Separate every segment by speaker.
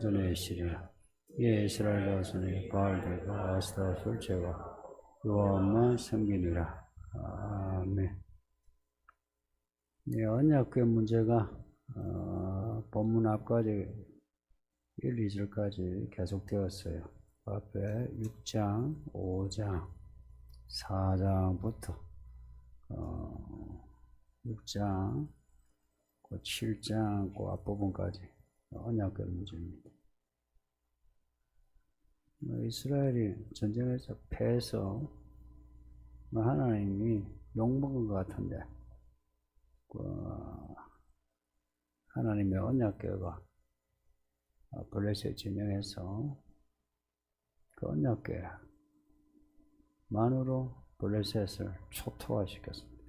Speaker 1: 전에 시리라 예 이스라엘 자손이 바알들과 아스타와 솔제와 여호와만 섬기니라. 아멘. 네, 언약궤 문제가 본문 앞까지 1, 2절까지 계속되었어요. 앞에 6장, 5장, 4장부터 6장, 7장 그 앞부분까지 언약궤 문제입니다. 이스라엘이 전쟁에서 패해서 하나님이 욕먹은 것 같은데 하나님의 언약궤가 블레셋 진영에서 그 언약궤만으로 블레셋을 초토화시켰습니다.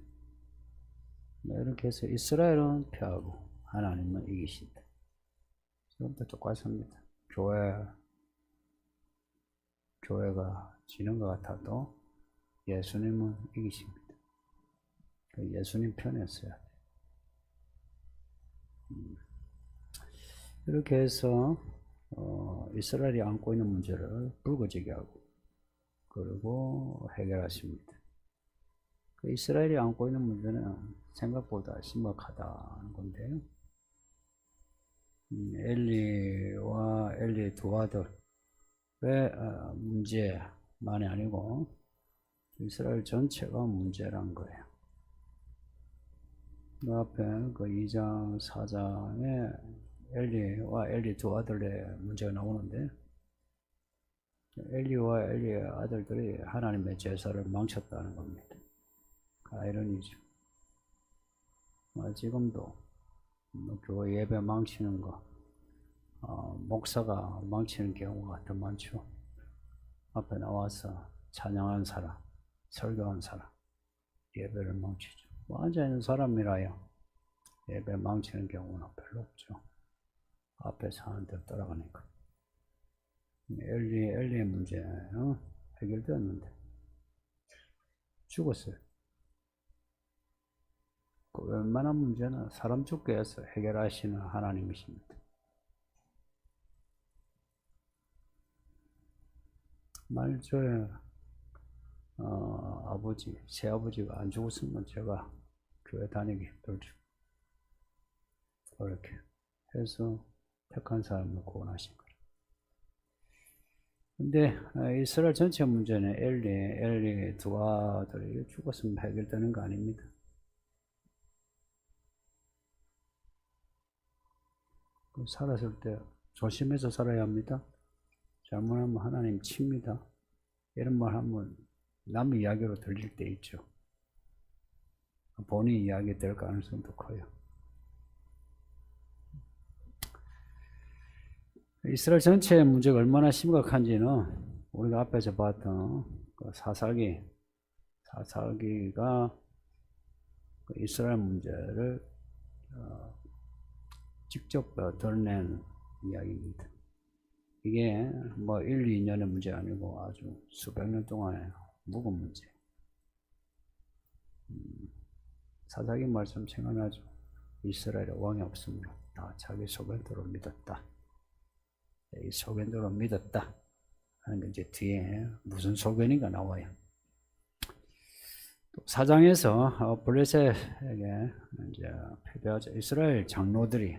Speaker 1: 이렇게 해서 이스라엘은 패하고 하나님은 이기신다. 지금도 똑같습니다. 교회가 지는 것 같아도 예수님은 이기십니다. 예수님 편에 서야 돼요. 이렇게 해서 이스라엘이 안고 있는 문제를 불거지게 하고 그리고 해결하십니다. 이스라엘이 안고 있는 문제는 생각보다 심각하다는 건데요. 엘리와 엘리의 두 아들의 문제만이 아니고 이스라엘 전체가 문제란 거예요. 그 앞에 그 2장, 4장에 엘리와 엘리 두 아들의 문제가 나오는데 엘리와 엘리의 아들들이 하나님의 제사를 망쳤다는 겁니다. 아이러니죠. 지금도 교회 예배 망치는 거, 목사가 망치는 경우가 더 많죠. 앞에 나와서 찬양한 사람, 설교한 사람, 예배를 망치죠. 앉아있는 사람이라요 예배 망치는 경우는 별로 없죠. 앞에서 하는 대로 따라가니까. 엘리의 문제 해결되었는데 죽었어요. 그 웬만한 문제는 사람 죽게 해서 해결하시는 하나님이십니다. 말조에 새아버지가 안 죽었으면 제가 교회 다니기 힘들죠. 그렇게 해서 택한 사람을 구원하신 거예요. 근데 이스라엘 전체 문제는 엘리 두 아들이 죽었으면 해결되는 거 아닙니다. 살았을 때 조심해서 살아야 합니다. 잘못하면 하나님 칩니다. 이런 말 하면 남의 이야기로 들릴 때 있죠. 본인 이야기 될 가능성도 커요. 이스라엘 전체의 문제가 얼마나 심각한지는 우리가 앞에서 봤던 그 사사기가 이스라엘 문제를 직접 드러낸 이야기입니다. 이게 뭐 1, 2년의 문제 아니고 아주 수백 년 동안의 묵은 문제. 사사기 말씀 생각나죠? 이스라엘에 왕이 없으므로 다 자기 소견대로 믿었다. 이 소견대로 믿었다 하는 게 이제 뒤에 무슨 소견인가 나와요. 또 4장에서 블레셋에게 이제 패배하자 이스라엘 장로들이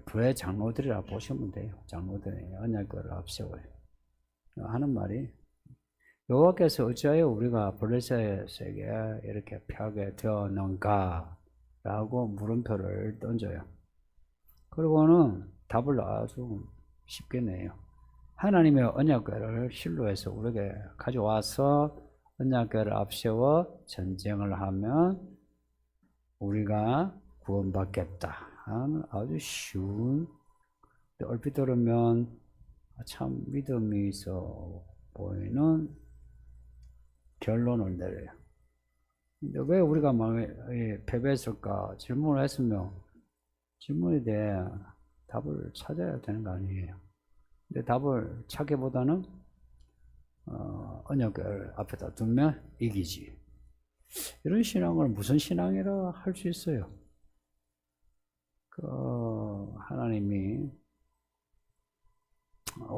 Speaker 1: 교회 장로들이라 보시면 돼요. 장로들이 언약궤를 앞세워요. 하는 말이 여호와께서 어찌하여 우리가 블레셋에게 이렇게 패하게 되었는가 라고 물음표를 던져요. 그리고는 답을 아주 쉽게 내요. 하나님의 언약궤를 실로에서 우리에게 가져와서 언약궤를 앞세워 전쟁을 하면 우리가 구원받겠다 하는 아주 쉬운, 얼핏 들으면 참 믿음이 있어 보이는 결론을 내려요. 근데 왜 우리가 패배했을까 질문을 했으면 질문에 대해 답을 찾아야 되는 거 아니에요. 근데 답을 찾기보다는 언약궤를 앞에다 두면 이기지. 이런 신앙을 무슨 신앙이라 할 수 있어요. 하나님이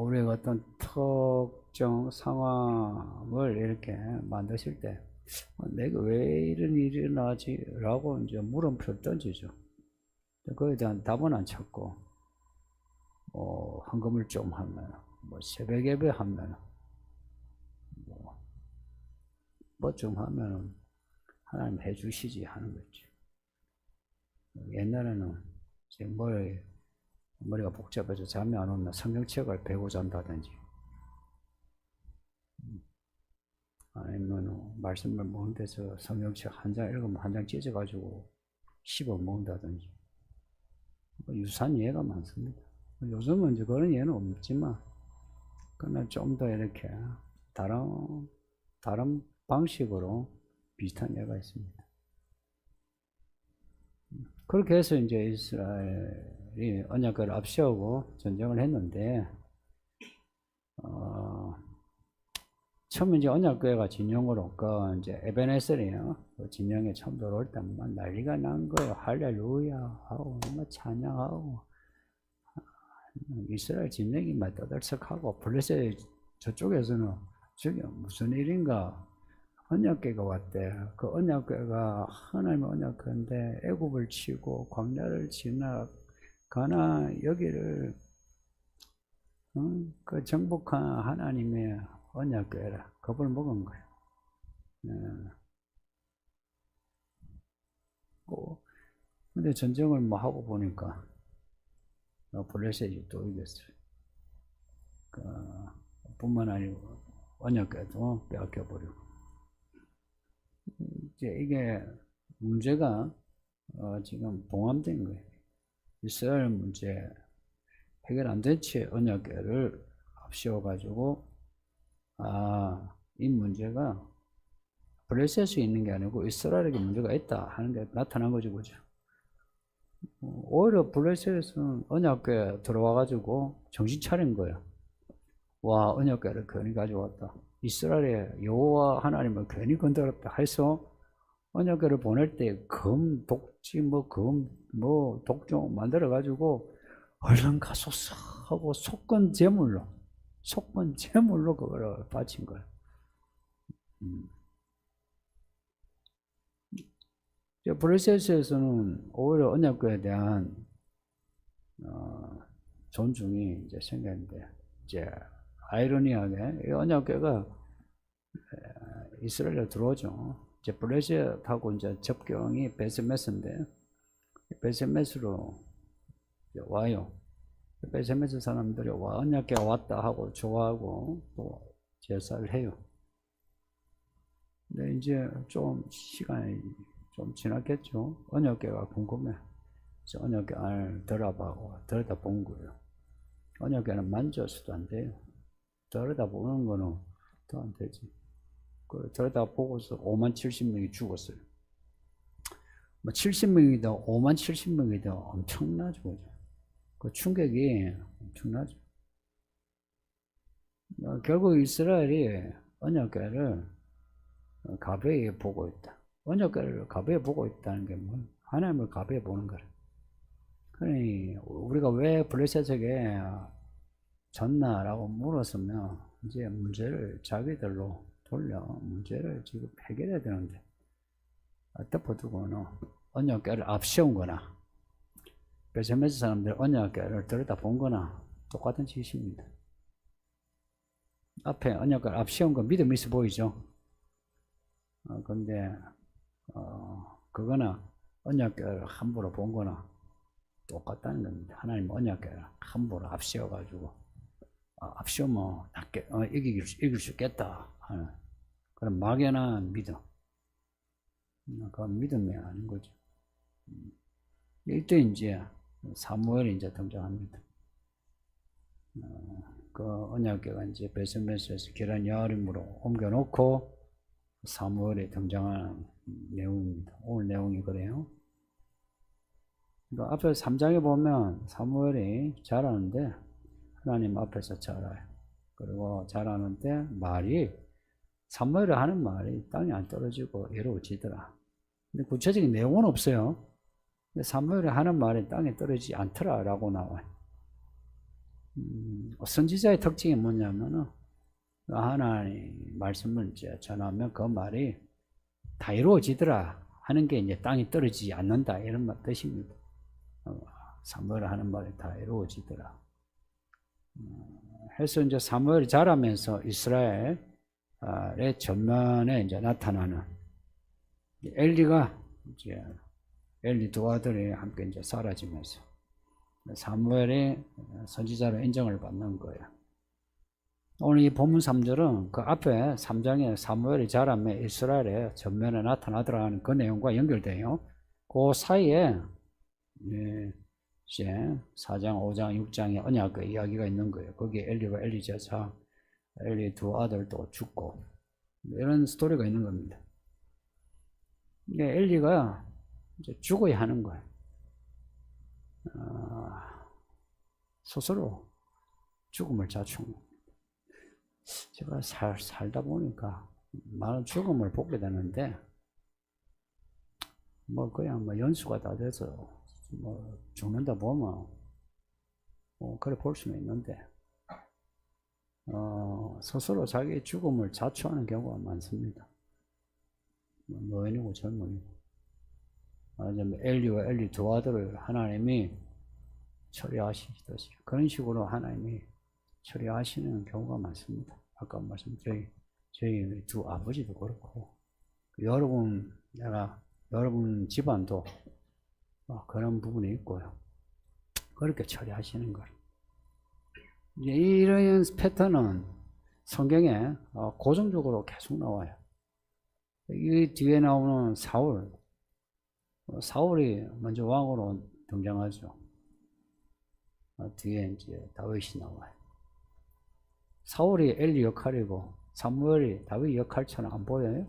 Speaker 1: 우리가 어떤 특정 상황을 이렇게 만드실 때 내가 왜 이런 일이 일어나지? 라고 이제 물음표를 던지죠. 거기에 대한 답은 안 찾고 헌금을 좀 하면 새벽 예배 하면 뭐 좀 하면 하나님 해주시지 하는 거죠. 옛날에는 제 머리가 복잡해서 잠이 안 오면 성경책을 베고 잔다든지 아니면 말씀을 먹는 데서 성경책 한 장 읽으면 한 장 찢어가지고 씹어 먹는다든지 유사한 예가 많습니다. 요즘은 이제 그런 예는 없지만 그러나 좀 더 이렇게 다른 방식으로 비슷한 예가 있습니다. 그렇게 해서 이제 이스라엘이 언약궤를 앞세우고 전쟁을 했는데 처음에 이제 언약궤가 진영으로 이제 에베네셀이요. 그 진영에 처음 들어올 때만 난리가 난 거예요. 할렐루야 하고 찬양하고 이스라엘 진영이 막 떠들썩하고 블레셋 저쪽에서는 저게 무슨 일인가 언약궤가 왔대. 그 언약궤가 하나님의 언약궤인데 애굽을 치고 광야를 지나가나 여기를 그 정복한 하나님의 언약궤라 겁을 먹은 거예요. 근데 전쟁을 뭐 하고 보니까 블레셋이 또 이겼어요. 뿐만 아니고 언약궤도 빼앗겨버리고. 이제 이게 문제가 지금 봉합된 거예요. 이스라엘 문제 해결 안 된 채 언약궤를 앞세워가지고 이 문제가 블레셋에 있는 게 아니고 이스라엘에게 문제가 있다 하는 게 나타난 거죠, 그죠? 오히려 블레셋에서는 언약궤 들어와가지고 정신 차린 거예요. 와, 언약궤를 괜히 가져왔다. 이스라엘의 여호와 하나님을 괜히 건드렸다 해서 언약궤를 보낼 때 검, 독지, 독종 만들어가지고 얼른 가소서 하고 속건 제물로 그걸 바친 거예요. 블레셋에서는 오히려 언약궤에 대한 존중이 이제 생겼는데, 이제 아이러니하게 이 언약궤가 이스라엘에 들어오죠. 이제 블레셋하고 이제 접경이 베스메스인데 베스메스로 와요. 베스메스 사람들이 와 언약궤가 왔다 하고 좋아하고 또 제사를 해요. 근데 이제 좀 시간이 좀 지났겠죠. 언약궤가 궁금해. 그래서 언약궤 안을 들여다본 거예요. 언약궤는 만져서도 안 돼요. 들여다보는 거는 더 안 되지. 들여다보고서 5만 70명이 죽었어요. 뭐 70명이다, 5만 70명이다 엄청나죠. 그죠? 그 충격이 엄청나죠. 결국 이스라엘이 언약궤를 가벼이 보고 있다. 언약궤를 가벼이 보고 있다는 게 뭐 하나님을 가벼이 보는 거래. 그러니 우리가 왜 블레셋에게 졌나라고 물었으면 이제 문제를 자기들로 돌려 문제를 지금 해결해야 되는데 덮어두고는 언약궤를 앞세운 거나 베세메스 사람들 언약궤를 들여다본 거나 똑같은 짓입니다. 앞에 언약궤를 앞세운 거 믿음이 있어 보이죠? 근데 그거나 언약궤를 함부로 본 거나 똑같다는 겁니다. 하나님 언약궤를 함부로 앞세워가지고 앞세우면 이길 수 있겠다 하는 그런 막연한 믿음. 그건 믿음이 아닌 거죠. 이때 이제 사무엘이 이제 등장합니다. 그 언약궤가 이제 베스메스에서 기란 여아림으로 옮겨놓고 사무엘이 등장하는 내용입니다. 오늘 내용이 그래요. 그러니까 앞에 3장에 보면 사무엘이 자라는데 하나님 앞에서 자라요. 그리고 자라는데 사무엘이 하는 말이 땅에 안 떨어지고 이루어지더라. 근데 구체적인 내용은 없어요. 근데 사무엘이 하는 말이 땅에 떨어지지 않더라 라고 나와요. 선지자의 특징이 뭐냐면은 하나님 말씀을 이제 전하면 그 말이 다 이루어지더라 하는 게 이제 땅이 떨어지지 않는다 이런 뜻입니다. 사무엘이 하는 말이 다 이루어지더라. 해서 이제 사무엘이 자라면서 이스라엘의 전면에 이제 나타나는 엘리가 이제 엘리 두 아들이 함께 이제 사라지면서 사무엘이 선지자로 인정을 받는 거예요. 오늘 이 본문 3절은 그 앞에 3장에 사무엘이 자라며 이스라엘의 전면에 나타나더라는 그 내용과 연결돼요. 그 사이에 이제 4장, 5장, 6장에 언약의 이야기가 있는 거예요. 거기에 엘리와 엘리 제사, 엘리 두 아들도 죽고 이런 스토리가 있는 겁니다. 엘리가 이제 죽어야 하는 거예요. 스스로 죽음을 자충. 제가 살다 보니까 많은 죽음을 보게 되는데, 뭐 그냥 뭐 연수가 다 돼서 뭐 죽는다 보면 그래 볼 수는 있는데, 스스로 자기 죽음을 자초하는 경우가 많습니다. 노인이고 젊은이고. 엘리와 엘리 두 아들을 하나님이 처리하시듯이 그런 식으로 하나님이 처리하시는 경우가 많습니다. 아까 말씀드린 저희 두 아버지도 그렇고 여러분 집안도 그런 부분이 있고요. 그렇게 처리하시는 거예요. 이런 패턴은 성경에 고정적으로 계속 나와요. 이 뒤에 나오는 사울이 먼저 왕으로 등장하죠. 뒤에 이제 다윗이 나와요. 사울이 엘리 역할이고 사무엘이 다윗 역할처럼 안 보여요?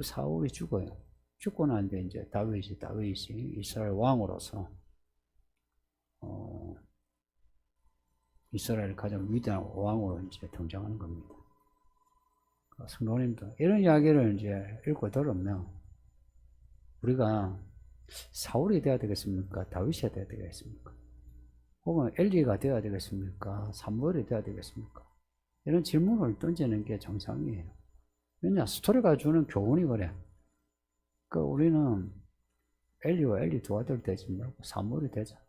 Speaker 1: 사울이 죽어요. 죽고 난 뒤에 이제 다윗이 이스라엘 왕으로서 이스라엘 가장 위대한 왕으로 이제 등장하는 겁니다. 성도님도 이런 이야기를 이제 읽고 들으면 우리가 사울이 되어야 되겠습니까? 다윗이 되어야 되겠습니까? 혹은 엘리가 되어야 되겠습니까? 사무엘이 되어야 되겠습니까? 이런 질문을 던지는 게 정상이에요. 왜냐? 스토리가 주는 교훈이 그래. 그러니까 우리는 엘리와 엘리 두 아들 되지 말고 사무엘이 되자.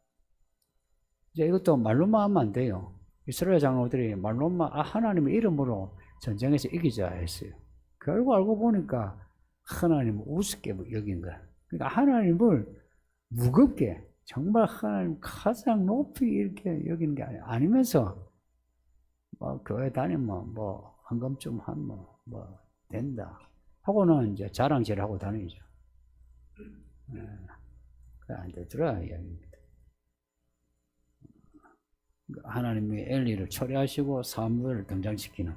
Speaker 1: 이제 이것도 말로만 하면 안 돼요. 이스라엘 장로들이 말로만 하나님의 이름으로 전쟁에서 이기자 했어요. 결국 알고 보니까 하나님을 우습게 여긴 거야. 그러니까 하나님을 무겁게 정말 하나님 가장 높이 이렇게 여기는 게 아니면서 뭐 교회 다니면 뭐 헌금 좀 하면 뭐 된다 하고는 이제 자랑질하고 다니죠. 그래 안 되더라 이야기입니다. 하나님이 엘리를 처리하시고 사무엘을 등장시키는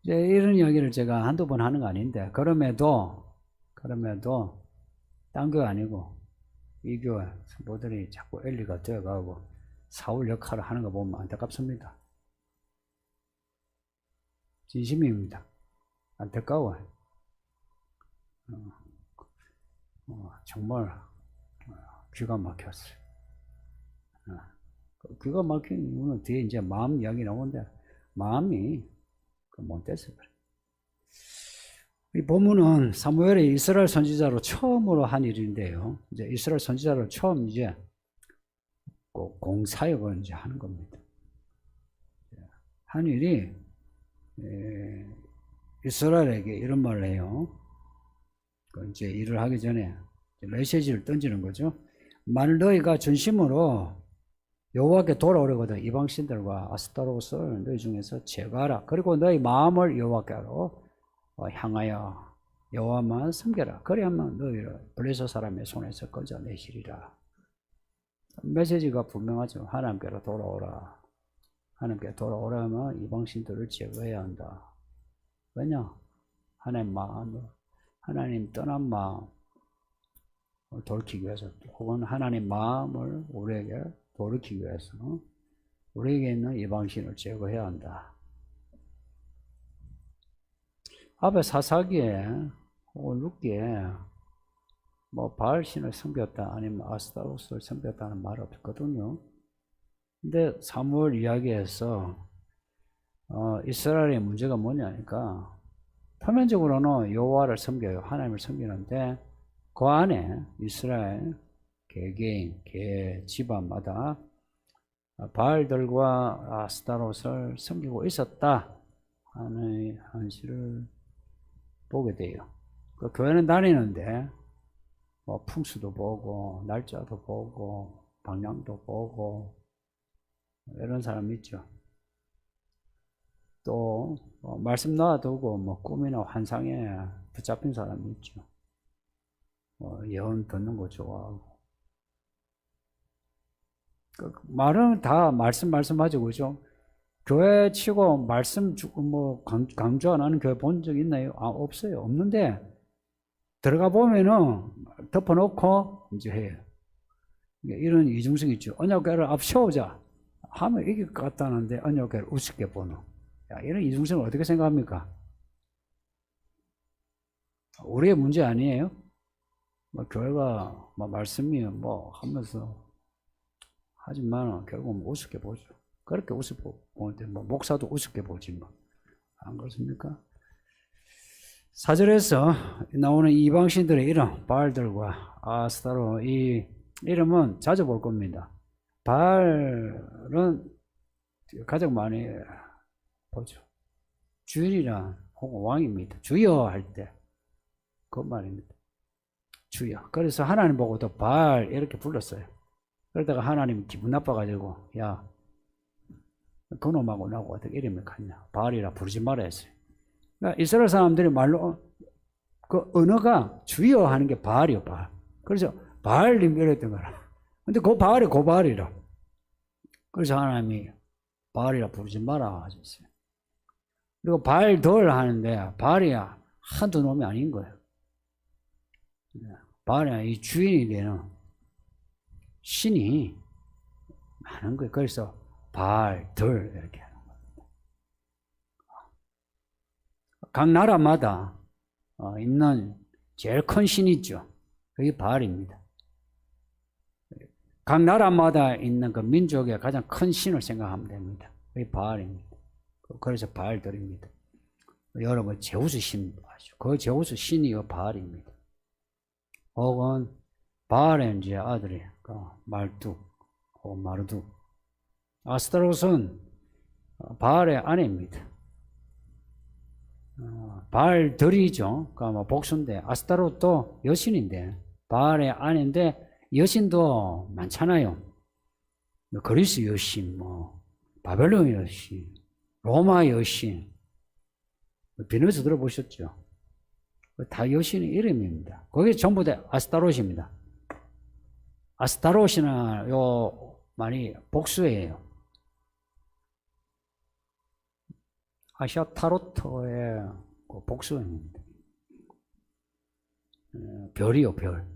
Speaker 1: 이제 이런 이야기를 제가 한두 번 하는 거 아닌데 그럼에도 딴 교회 아니고 이 교회 성도들이 자꾸 엘리가 되어가고 사울 역할을 하는 거 보면 안타깝습니다. 진심입니다. 안타까워요. 정말 귀가 막혔어요. 귀가 막힌 이유는 뒤에 이제 마음 이야기 나오는데 마음이 못 돼서 그래. 이 본문은 사무엘이 이스라엘 선지자로 처음으로 한 일인데요. 이제 이스라엘 선지자로 처음 이제 공사역을 이제 하는 겁니다. 한 일이 이스라엘에게 이런 말을 해요. 이제 일을 하기 전에 메시지를 던지는 거죠. 만일 너희가 전심으로 여호와께 돌아오려거든 이방 신들과 아스타롯을 너희 중에서 제거하라. 그리고 너희 마음을 여호와께로 향하여 여호와만 섬겨라. 그래야만 너희를 블레셋 사람의 손에서 건져내시리라. 메시지가 분명하죠. 하나님께로 돌아오라. 하나님께 돌아오려면 이방 신들을 제거해야 한다. 왜냐? 하나님 마음을, 하나님 떠난 마음을 돌이키기 위해서, 혹은 하나님 마음을 우리에게 돌이키기 위해서 우리에게 있는 이방신을 제거해야 한다. 앞에 사사기에 혹은 룻기에 뭐 바알신을 섬겼다 아니면 아스타롯을 섬겼다는 말 없거든요. 근데 사무엘 이야기에서 이스라엘의 문제가 뭐냐니까 표면적으로는 여호와를 섬겨요. 하나님을 섬기는데 그 안에 이스라엘 개개인, 개 집안마다 바알들과 아스타롯을 섬기고 있었다 하는 현실을 보게 돼요. 그 교회는 다니는데 뭐 풍수도 보고 날짜도 보고 방향도 보고 이런 사람 있죠. 또 말씀 놔두고 뭐 꿈이나 환상에 붙잡힌 사람이 있죠. 예언 듣는 거 좋아하고. 말은 다 말씀하죠, 그죠? 교회 치고 말씀 뭐 강조 안 하는 교회 본 적 있나요? 없어요. 없는데 들어가 보면은 덮어놓고 이제 해요. 이런 이중성이 있죠. 언약궤를 앞세우자 하면 이길 것 같다는데 언약궤를 우습게 보는. 이런 이중성을 어떻게 생각합니까? 우리의 문제 아니에요? 뭐 교회가 뭐 말씀이 뭐 하면서 하지만 결국은 우습게 보죠. 그렇게 우습게 보는데 뭐 목사도 우습게 보지 뭐. 안 그렇습니까? 4절에서 나오는 이방신들의 이름, 바알들과 아스타로, 이 이름은 자주 볼 겁니다. 바알은 가장 많이 보죠. 주인이란 혹은 왕입니다. 주여 할 때 그 말입니다. 주여. 그래서 하나님 보고도 바알 이렇게 불렀어요. 그러다가 하나님 기분 나빠가지고 야 그놈하고 나하고 어떻게 이름이 같냐, 바알이라 부르지 말아 했어요. 그러니까 이스라엘 사람들이 말로 그 언어가 주여 하는 게 바알이요, 바알. 그래서 바알님 이랬던 거라. 근데 그 바알이 그 바알이라. 그래서 하나님이 바알이라 부르지 마라 하셨어요. 그리고 바알들 하는데 바알이야 한두 놈이 아닌 거예요. 바알이야 이 주인이 되는 신이 많은 거예요. 그래서 바알들 이렇게 하는 거예요. 각 나라마다 있는 제일 큰 신이 있죠. 그게 바알입니다. 각 나라마다 있는 그 민족의 가장 큰 신을 생각하면 됩니다. 그게 바알입니다. 그래서 바알들입니다. 여러분 제우스 신 아시죠? 그 제우스 신이 바알입니다. 혹은 바알의 이제 아들이 말뚝, 마르둑. 아스타롯은 바알의 아내입니다. 바알들이죠. 그러니까 복수인데 아스타롯도 여신인데 바알의 아내인데 여신도 많잖아요. 그리스 여신, 뭐 바벨론 여신, 로마 여신, 비너스 들어보셨죠? 다 여신의 이름입니다. 그게 전부 다 아스타롯입니다. 아스타롯이나 많이 복수예요. 아시아타로트의 복수입니다. 별이요, 별.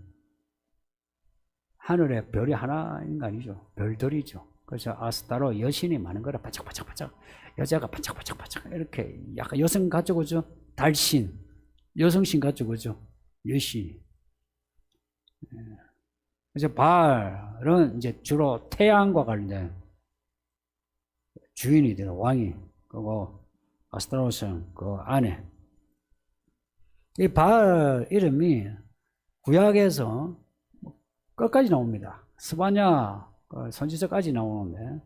Speaker 1: 하늘에 별이 하나인 거 아니죠. 별들이죠. 그래서 아스타로 여신이 많은 거라 반짝반짝반짝. 여자가 반짝반짝반짝 이렇게 약간 여성 같죠, 그죠? 달신, 여성신 같죠, 그죠? 여신. 그래서 바알은 이제 주로 태양과 관련된 주인이 되는 왕이, 그리고 아스타롯은 그 아내. 이 바알 이름이 구약에서 끝까지 나옵니다. 스바냐 선지서까지 나오는데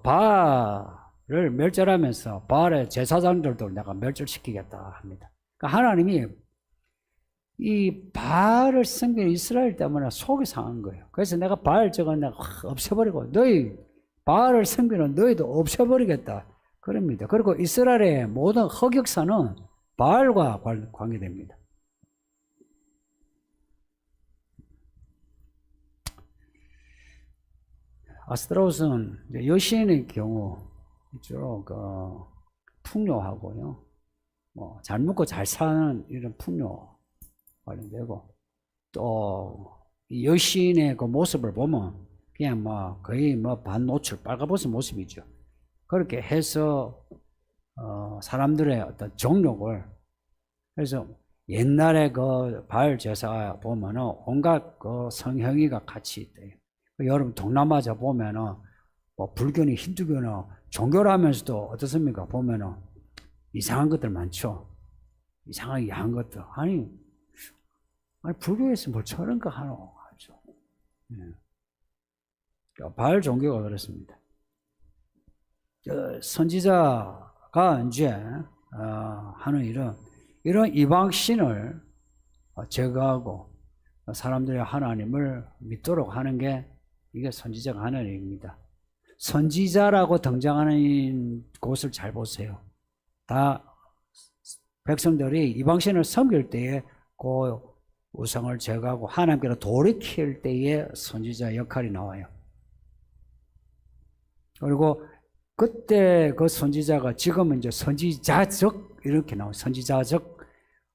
Speaker 1: 바알을 멸절하면서 바알의 제사장들도 내가 멸절시키겠다 합니다. 그러니까 하나님이 이 바알을 섬기는 이스라엘 때문에 속이 상한 거예요. 그래서 내가 바알 저거 내가 없애버리고 너희 바알을 섬기는 너희도 없애버리겠다 그럽니다. 그리고 이스라엘의 모든 흑역사는 바알과 관계됩니다. 아스타롯은 여신의 경우 주로 풍요하고요, 뭐 잘 먹고 잘 사는 이런 풍요 관련되고, 또 여신의 그 모습을 보면 그냥 뭐 거의 뭐 반노출 빨가벗은 모습이죠. 그렇게 해서 사람들의 어떤 정욕을, 그래서 옛날에 그 바알 제사 보면은 온갖 그 성형이가 같이 있대요. 여러분 동남아시아 보면은 뭐 불교니 힌두교나 종교를 하면서도 어떻습니까? 보면은 이상한 것들 많죠. 이상하게 야한 것들. 아니 불교에서 뭐 저런 거 하노 하죠. 바알 종교가 그렇습니다. 선지자가 이제 하는 일은 이런 이방신을 제거하고 사람들이 하나님을 믿도록 하는 게 이게 선지자가 하는 일입니다. 선지자라고 등장하는 곳을 잘 보세요. 다 백성들이 이방신을 섬길 때에 그 우상을 제거하고 하나님께로 돌이킬 때에 선지자 역할이 나와요. 그리고 그때 그 선지자가 지금은 이제 선지자적 이렇게 나와요. 선지자적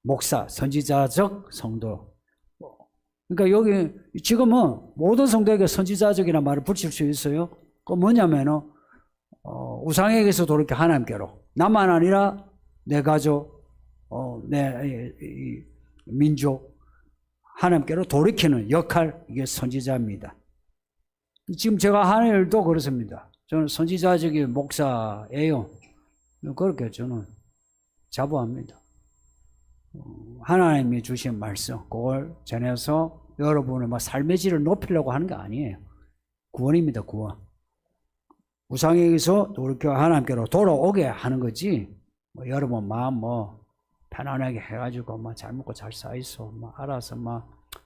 Speaker 1: 목사, 선지자적 성도. 그러니까 여기 지금은 모든 성도에게 선지자적이라는 말을 붙일 수 있어요. 그 뭐냐면은 우상에게서 돌이켜 하나님께로. 나만 아니라 내 가족, 내 민족 하나님께로 돌이키는 역할, 이게 선지자입니다. 지금 제가 하는 일도 그렇습니다. 저는 선지자적인 목사예요. 그렇게 저는 자부합니다. 하나님이 주신 말씀, 그걸 전해서 여러분의 삶의 질을 높이려고 하는 게 아니에요. 구원입니다, 구원. 우상에게서 돌이켜 하나님께로 돌아오게 하는 거지, 여러분 마음 편안하게 해가지고 잘 먹고 잘 살이소, 알아서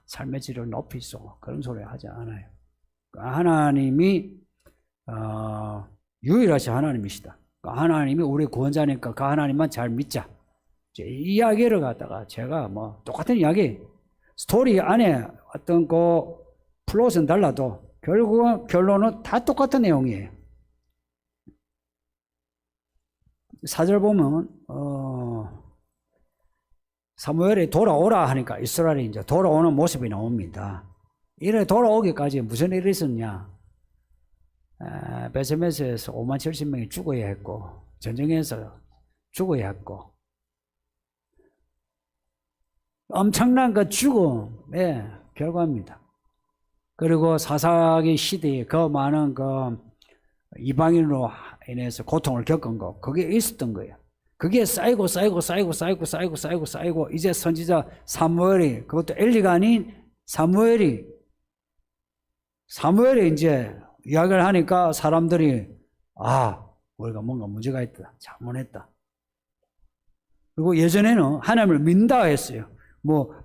Speaker 1: 삶의 질을 높이소, 그런 소리 하지 않아요. 하나님이 유일하신 하나님이시다. 하나님이 우리 구원자니까 그 하나님만 잘 믿자. 이 이야기를 갖다가 제가 똑같은 이야기, 스토리 안에 어떤 그 플롯은 달라도 결국은 결론은 다 똑같은 내용이에요. 사절 보면 사무엘이 돌아오라 하니까 이스라엘이 이제 돌아오는 모습이 나옵니다. 이래 돌아오기까지 무슨 일이 있었냐? 베세메스에서 5만 70명이 죽어야 했고, 전쟁에서 죽어야 했고, 엄청난 그 죽음의 결과입니다. 그리고 사사기 시대에 그 많은 그 이방인으로 인해서 고통을 겪은 거, 그게 있었던 거예요. 그게 쌓이고 이제 선지자 사무엘이, 그것도 엘리가 아닌 사무엘이 이제 이야기를 하니까 사람들이 우리가 뭔가 문제가 있다, 잘못했다. 그리고 예전에는 하나님을 믿는다 했어요.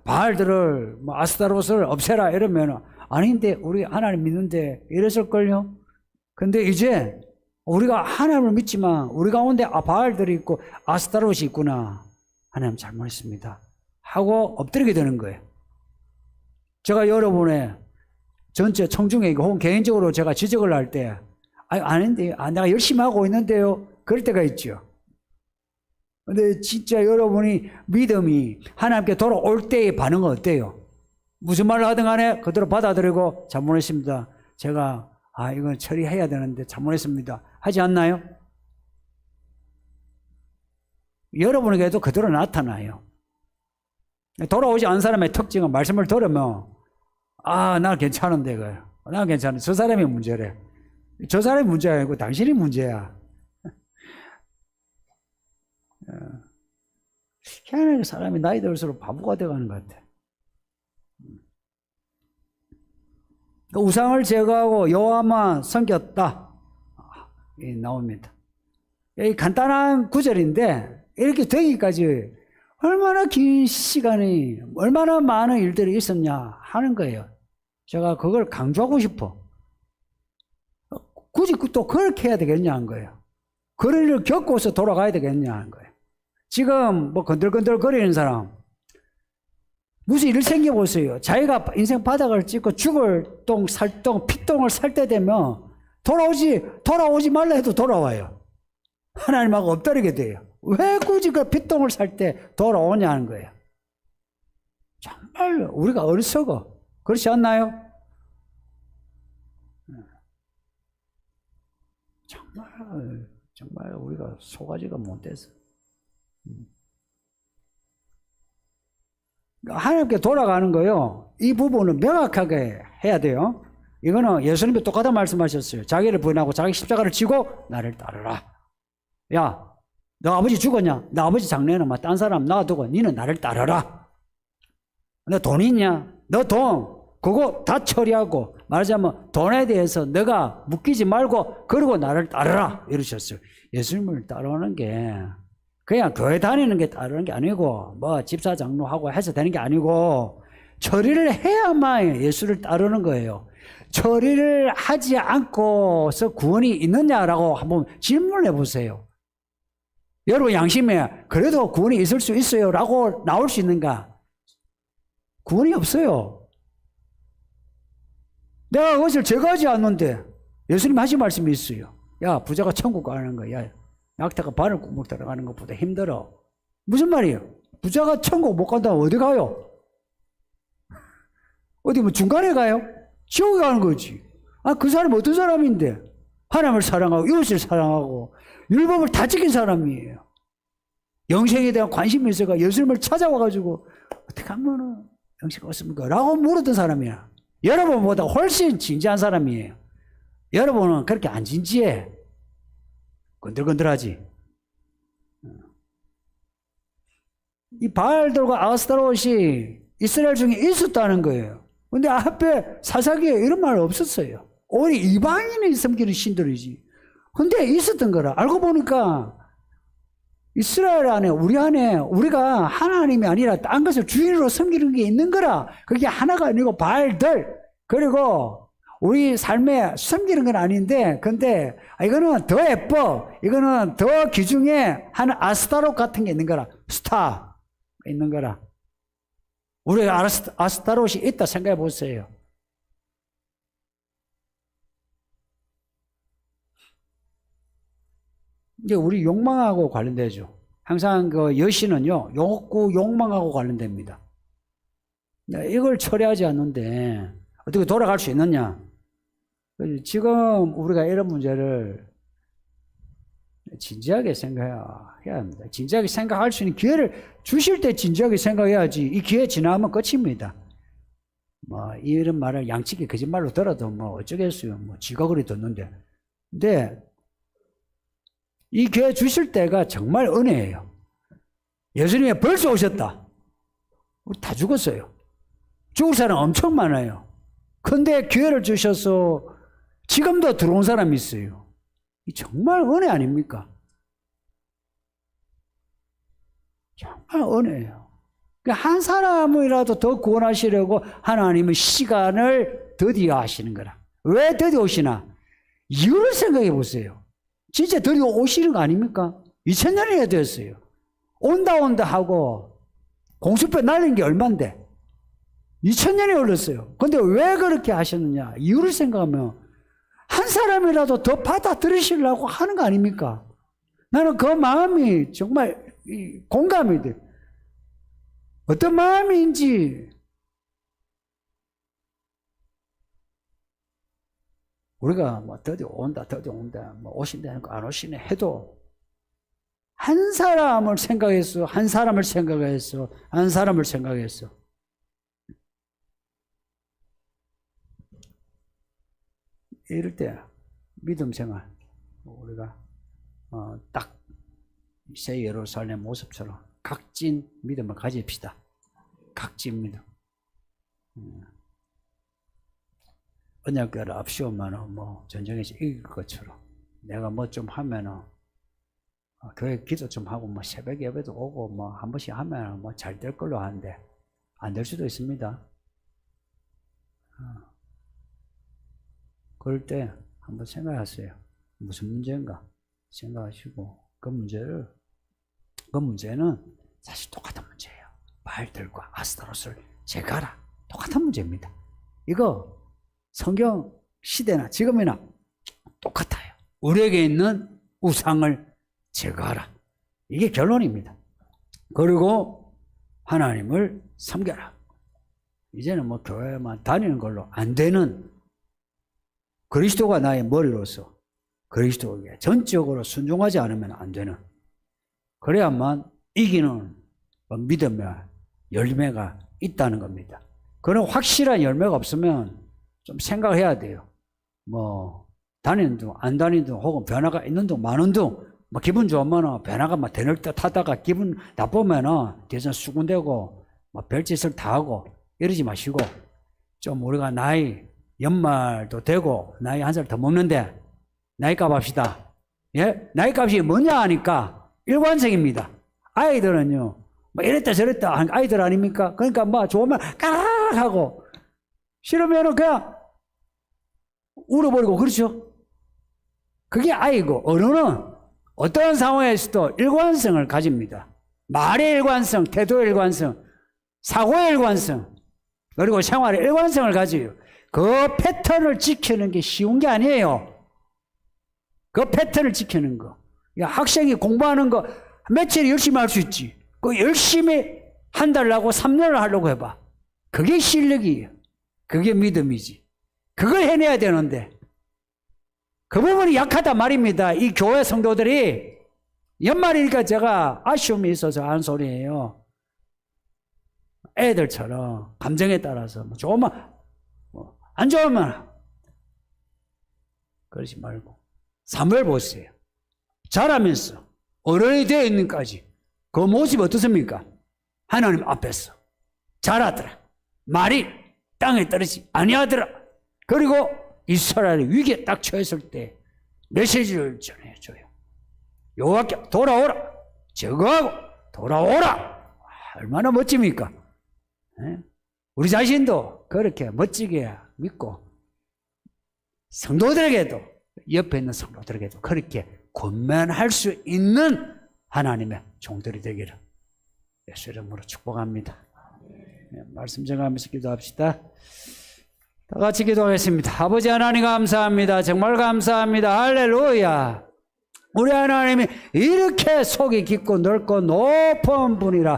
Speaker 1: 바알들을 아스타롯을 없애라 이러면 아닌데 우리 하나님 믿는데 이랬을걸요. 근데 이제 우리가 하나님을 믿지만 우리 가운데 바알들이 있고 아스타롯이 있구나, 하나님 잘못했습니다 하고 엎드리게 되는 거예요. 제가 여러분의 전체 청중에게 혹은 개인적으로 제가 지적을 할 때 아닌데 내가 열심히 하고 있는데요, 그럴 때가 있죠. 근데 진짜 여러분이 믿음이 하나님께 돌아올 때의 반응은 어때요? 무슨 말을 하든 간에 그대로 받아들이고 잘못했습니다, 제가 이건 처리해야 되는데 잘못했습니다 하지 않나요? 여러분에게도 그대로 나타나요. 돌아오지 않은 사람의 특징은 말씀을 들으면 나 괜찮은데, 나 괜찮아, 저 사람이 문제래. 저 사람이 문제가 아니고 당신이 문제야. 희한하게 사람이 나이 들수록 바보가 되어가는 것 같아. 우상을 제거하고 여호와만 섬겼다 나옵니다. 이 간단한 구절인데 이렇게 되기까지 얼마나 긴 시간이, 얼마나 많은 일들이 있었냐 하는 거예요. 제가 그걸 강조하고 싶어. 굳이 또 그렇게 해야 되겠냐 하는 거예요. 그런 일을 겪고서 돌아가야 되겠냐 하는 거예요. 지금 건들건들 거리는 사람, 무슨 일을 생겨보세요. 자기가 인생 바닥을 찍고 죽을 똥, 살똥, 피똥을 살 때 되면 돌아오지 말라 해도 돌아와요. 하나님하고 엎드리게 돼요. 왜 굳이 그 피똥을 살 때 돌아오냐 하는 거예요. 정말 우리가 어리석어. 그렇지 않나요? 정말 우리가 소가지가 못돼서. 하나님께 돌아가는 거요, 이 부분은 명확하게 해야 돼요. 이거는 예수님이 똑같은 말씀하셨어요. 자기를 부인하고 자기 십자가를 지고 나를 따르라. 야, 너 아버지 죽었냐? 나 아버지 장례는 막 딴 사람 놔두고 니는 나를 따르라. 너 돈 있냐? 너 돈 그거 다 처리하고 말하자면 돈에 대해서 너가 묶이지 말고 그러고 나를 따르라 이러셨어요. 예수님을 따르는 게 그냥 교회 다니는 게 따르는 게 아니고 뭐 집사 장로하고 해서 되는 게 아니고 처리를 해야만 예수를 따르는 거예요. 처리를 하지 않고서 구원이 있느냐라고 한번 질문을 해보세요. 여러분 양심에 그래도 구원이 있을 수 있어요 라고 나올 수 있는가? 구원이 없어요. 내가 그것을 제거하지 않는데 예수님 하신 말씀이 있어요. 야, 부자가 천국 가는 거야. 낙타가 바늘구멍 들어가는 것보다 힘들어. 무슨 말이에요? 부자가 천국 못 간다면 어디 가요? 어디 뭐 중간에 가요? 지옥에 가는 거지. 아, 그 사람이 어떤 사람인데? 하나님을 사랑하고 이웃을 사랑하고 율법을 다 지킨 사람이에요. 영생에 대한 관심이 있어가 예수님을 찾아와가지고 어떻게 하면은 영생 얻습니까? 라고 물었던 사람이야. 여러분보다 훨씬 진지한 사람이에요. 여러분은 그렇게 안 진지해. 건들건들하지. 이 바알들과 아스타롯이 이스라엘 중에 있었다는 거예요. 근데 앞에 사사기에 이런 말 없었어요. 오히려 이방인이 섬기는 신들이지. 근데 있었던 거라. 알고 보니까 이스라엘 안에 우리가 하나님이 아니라 딴 것을 주인으로 섬기는 게 있는 거라. 그게 하나가 아니고 바알들. 그리고 우리 삶에 섬기는 건 아닌데 근데 이거는 더 예뻐. 이거는 더 기중에 하는 아스타롯 같은 게 있는 거라. 스타 있는 거라. 우리가 아스타롯이 있다 생각해 보세요. 이제 우리 욕망하고 관련되죠. 항상 그 여신은요, 욕구, 욕망하고 관련됩니다. 이걸 처리하지 않는데 어떻게 돌아갈 수 있느냐? 지금 우리가 이런 문제를 진지하게 생각해야 합니다. 진지하게 생각할 수 있는 기회를 주실 때 진지하게 생각해야지. 이 기회 지나면 끝입니다. 뭐 이런 말을 양측이 거짓말로 들어도 뭐 어쩌겠어요. 뭐 지가 그리 듣는데. 근데 이 기회 주실 때가 정말 은혜예요. 예수님이 벌써 오셨다. 우리 다 죽었어요. 죽을 사람 엄청 많아요. 근데 기회를 주셔서 지금도 들어온 사람이 있어요. 이 정말 은혜 아닙니까? 정말 은혜예요. 한 사람이라도 더 구원하시려고 하나님은 시간을 더디어 하시는 거라. 왜 더디어 오시나? 이유를 생각해 보세요. 진짜 드디어 오시는 거 아닙니까? 2000년이나 되었어요. 온다 하고 공수표 날린 게 얼만데 2000년이 흘렀어요. 근데 왜 그렇게 하셨느냐? 이유를 생각하면 한 사람이라도 더 받아들이시려고 하는 거 아닙니까? 나는 그 마음이 정말 공감이 돼. 어떤 마음인지 우리가 뭐 드디어 온다, 뭐 오신다는 거 안 오시네 해도 한 사람을 생각했어. 이럴 때 믿음 생활 우리가 딱 새 예루살렘 모습처럼 각진 믿음을 가집시다. 각진 믿음. 언약궤를 앞세우면은 뭐 전쟁에서 이길 것처럼 내가 뭐 좀 하면은 교회 기도 좀 하고 뭐 새벽 예배도 오고 뭐 한 번씩 하면은 뭐 잘 될 걸로 하는데 안 될 수도 있습니다. 그럴 때 한번 생각하세요. 무슨 문제인가 생각하시고 그 문제는 사실 똑같은 문제예요. 바알들과 아스타롯을 제거하라. 똑같은 문제입니다. 이거 성경 시대나 지금이나 똑같아요. 우리에게 있는 우상을 제거하라. 이게 결론입니다. 그리고 하나님을 섬겨라. 이제는 뭐 교회만 다니는 걸로 안 되는 그리스도가 나의 머리로서 그리스도에게 전적으로 순종하지 않으면 안 되는 그래야만 이기는 믿음의 열매가 있다는 겁니다. 그런 확실한 열매가 없으면 좀 생각해야 돼요. 뭐 다니는 둥, 안 다니는 둥, 혹은 변화가 있는 둥, 많은 둥, 뭐 기분 좋으면은 변화가 막 되는 듯 하다가 기분 나쁘면은 뒤에서 수군대고 막 별짓을 다 하고 이러지 마시고 좀 우리가 나이 연말도 되고 나이 한 살 더 먹는데 나이값 합시다. 예? 나이값이 뭐냐 하니까 일관성입니다. 아이들은요 뭐 이랬다 저랬다 하는 아이들 아닙니까? 그러니까 뭐 좋으면 까락 하고 싫으면은 그냥 울어버리고 그렇죠? 그게 아이고 어른은 어떤 상황에서도 일관성을 가집니다. 말의 일관성, 태도의 일관성, 사고의 일관성, 그리고 생활의 일관성을 가져요. 그 패턴을 지키는 게 쉬운 게 아니에요. 그 패턴을 지키는 거. 학생이 공부하는 거 며칠 열심히 할 수 있지. 그 열심히 한 달 하고 3년을 하려고 해봐. 그게 실력이에요. 그게 믿음이지. 그걸 해내야 되는데 그 부분이 약하단 말입니다. 이 교회 성도들이 연말이니까 제가 아쉬움이 있어서 하는 소리예요. 애들처럼 감정에 따라서 뭐 좋으면 안 좋으면 그러지 말고 사무엘 보세요. 자라면서 어른이 되어 있는까지 그 모습이 어떻습니까? 하나님 앞에서 자라더라. 말이 땅에 떨어지지 아니하더라. 그리고 이스라엘이 위기에 딱 처했을 때 메시지를 전해줘요. 여호와께 돌아오라. 저거하고 돌아오라. 얼마나 멋집니까? 우리 자신도 그렇게 멋지게 믿고 성도들에게도 옆에 있는 성도들에게도 그렇게 권면할 수 있는 하나님의 종들이 되기를 예수 이름으로 축복합니다. 말씀 정하면서 기도합시다. 다 같이 기도하겠습니다. 아버지 하나님 감사합니다. 정말 감사합니다. 할렐루야. 우리 하나님이 이렇게 속이 깊고 넓고 높은 분이라